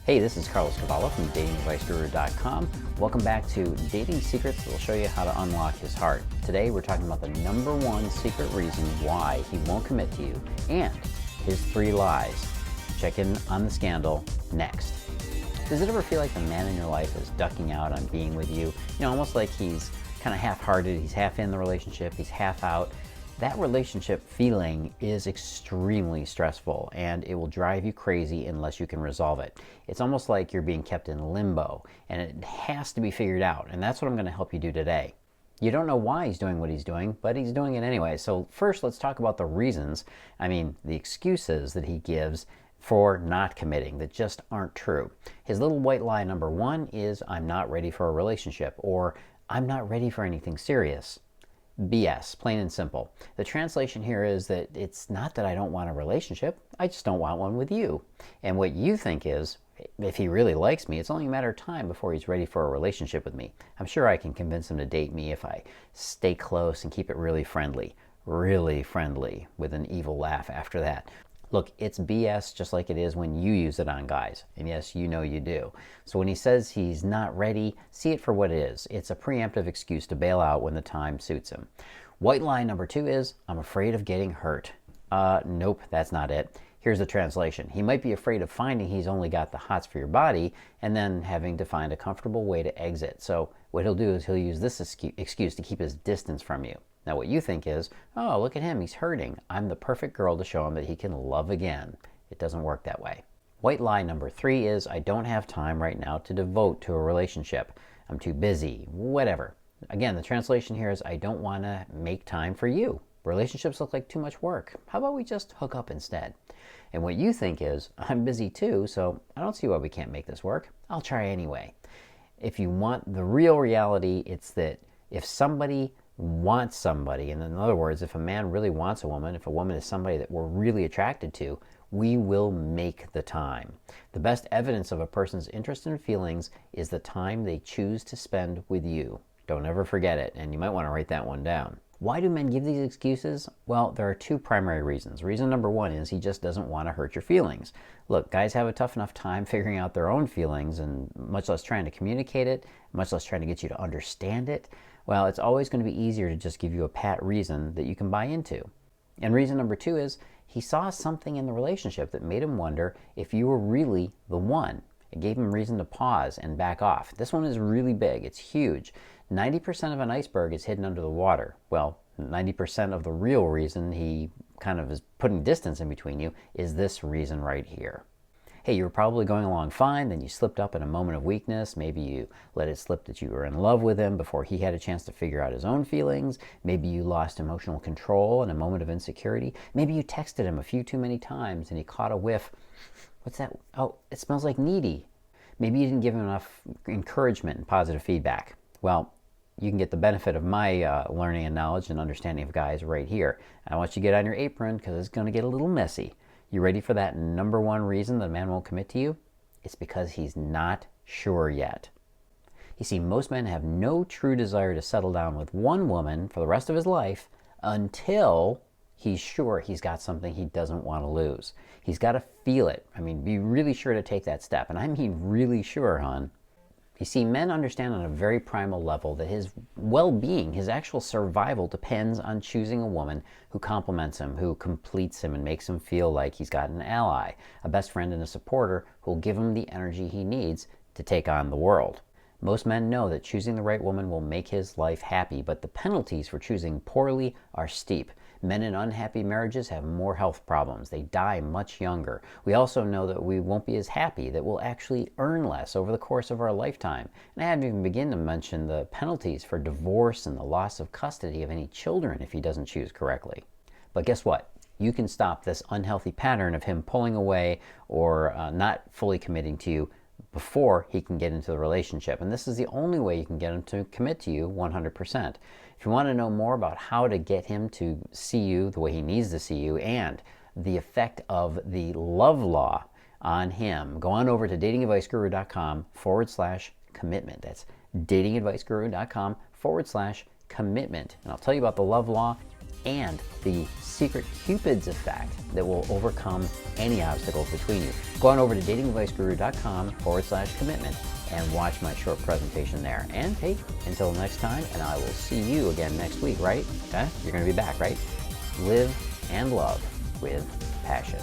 Hey, this is Cavallo from datingadviceguru.com. Welcome back to Dating Secrets that will show you how to unlock his heart. Today we're talking about the number one secret reason why he won't commit to you and his 3 lies. Check in on the scandal next. Does it ever feel like the man in your life is ducking out on being with you? You know, almost like he's kind of half-hearted, he's half in the relationship, he's half out. That relationship feeling is extremely stressful and it will drive you crazy unless you can resolve it. It's almost like you're being kept in limbo and it has to be figured out, and that's what I'm going to help you do today. You don't know why he's doing what he's doing, but he's doing it anyway. So first, let's talk about the reasons, the excuses that he gives for not committing that just aren't true. His little white lie number 1 is, I'm not ready for a relationship, or I'm not ready for anything serious. BS, plain and simple. The translation here is that it's not that I don't want a relationship, I just don't want one with you. And what you think is, if he really likes me, it's only a matter of time before he's ready for a relationship with me. I'm sure I can convince him to date me if I stay close and keep it really friendly, with an evil laugh after that. Look, it's BS just like it is when you use it on guys. And yes, you know you do. So when he says he's not ready, see it for what it is. It's a preemptive excuse to bail out when the time suits him. White lie number 2 is, I'm afraid of getting hurt. Nope, that's not it. Here's the translation. He might be afraid of finding he's only got the hots for your body and then having to find a comfortable way to exit. So what he'll do is he'll use this excuse to keep his distance from you. Now what you think is, oh, look at him, he's hurting. I'm the perfect girl to show him that he can love again. It doesn't work that way. White lie number 3 is, I don't have time right now to devote to a relationship. I'm too busy, whatever. Again, the translation here is, I don't want to make time for you. Relationships look like too much work. How about we just hook up instead? And what you think is, I'm busy too, so I don't see why we can't make this work. I'll try anyway. If you want the real reality, it's that if somebody wants somebody, and in other words, if a man really wants a woman, if a woman is somebody that we're really attracted to, we will make the time. The best evidence of a person's interest and feelings is the time they choose to spend with you. Don't ever forget it, and you might want to write that one down. Why do men give these excuses? Well, there are 2 primary reasons. Reason number 1 is he just doesn't want to hurt your feelings. Look, guys have a tough enough time figuring out their own feelings, and much less trying to communicate it, much less trying to get you to understand it. Well, it's always going to be easier to just give you a pat reason that you can buy into. And reason number 2 is he saw something in the relationship that made him wonder if you were really the one. It gave him reason to pause and back off. This one is really big. It's huge. 90% of an iceberg is hidden under the water. Well, 90% of the real reason he kind of is putting distance in between you is this reason right here. Hey, you were probably going along fine, then you slipped up in a moment of weakness. Maybe you let it slip that you were in love with him before he had a chance to figure out his own feelings. Maybe you lost emotional control in a moment of insecurity. Maybe you texted him a few too many times and he caught a whiff. What's that? Oh, it smells like needy. Maybe you didn't give him enough encouragement and positive feedback. Well, you can get the benefit of my learning and knowledge and understanding of guys right here. I want you to get on your apron because it's going to get a little messy. You ready for that number 1 reason that a man won't commit to you? It's because he's not sure yet. You see, most men have no true desire to settle down with one woman for the rest of his life until he's sure he's got something he doesn't want to lose. He's got to feel it. Be really sure to take that step. And I mean really sure, hon. You see, men understand on a very primal level that his well-being, his actual survival, depends on choosing a woman who complements him, who completes him and makes him feel like he's got an ally, a best friend and a supporter who will give him the energy he needs to take on the world. Most men know that choosing the right woman will make his life happy, but the penalties for choosing poorly are steep. Men in unhappy marriages have more health problems. They die much younger. We also know that we won't be as happy, that we'll actually earn less over the course of our lifetime. And I haven't even begun to mention the penalties for divorce and the loss of custody of any children if he doesn't choose correctly. But guess what? You can stop this unhealthy pattern of him pulling away or not fully committing to you before he can get into the relationship. And this is the only way you can get him to commit to you 100%. If you want to know more about how to get him to see you the way he needs to see you and the effect of the love law on him, go on over to datingadviceguru.com/commitment. That's datingadviceguru.com/commitment. And I'll tell you about the love law and the secret Cupid's effect that will overcome any obstacles between you. Go on over to datingadviceguru.com/commitment and watch my short presentation there. And hey, until next time, and I will see you again next week, right? You're going to be back, right? Live and love with passion.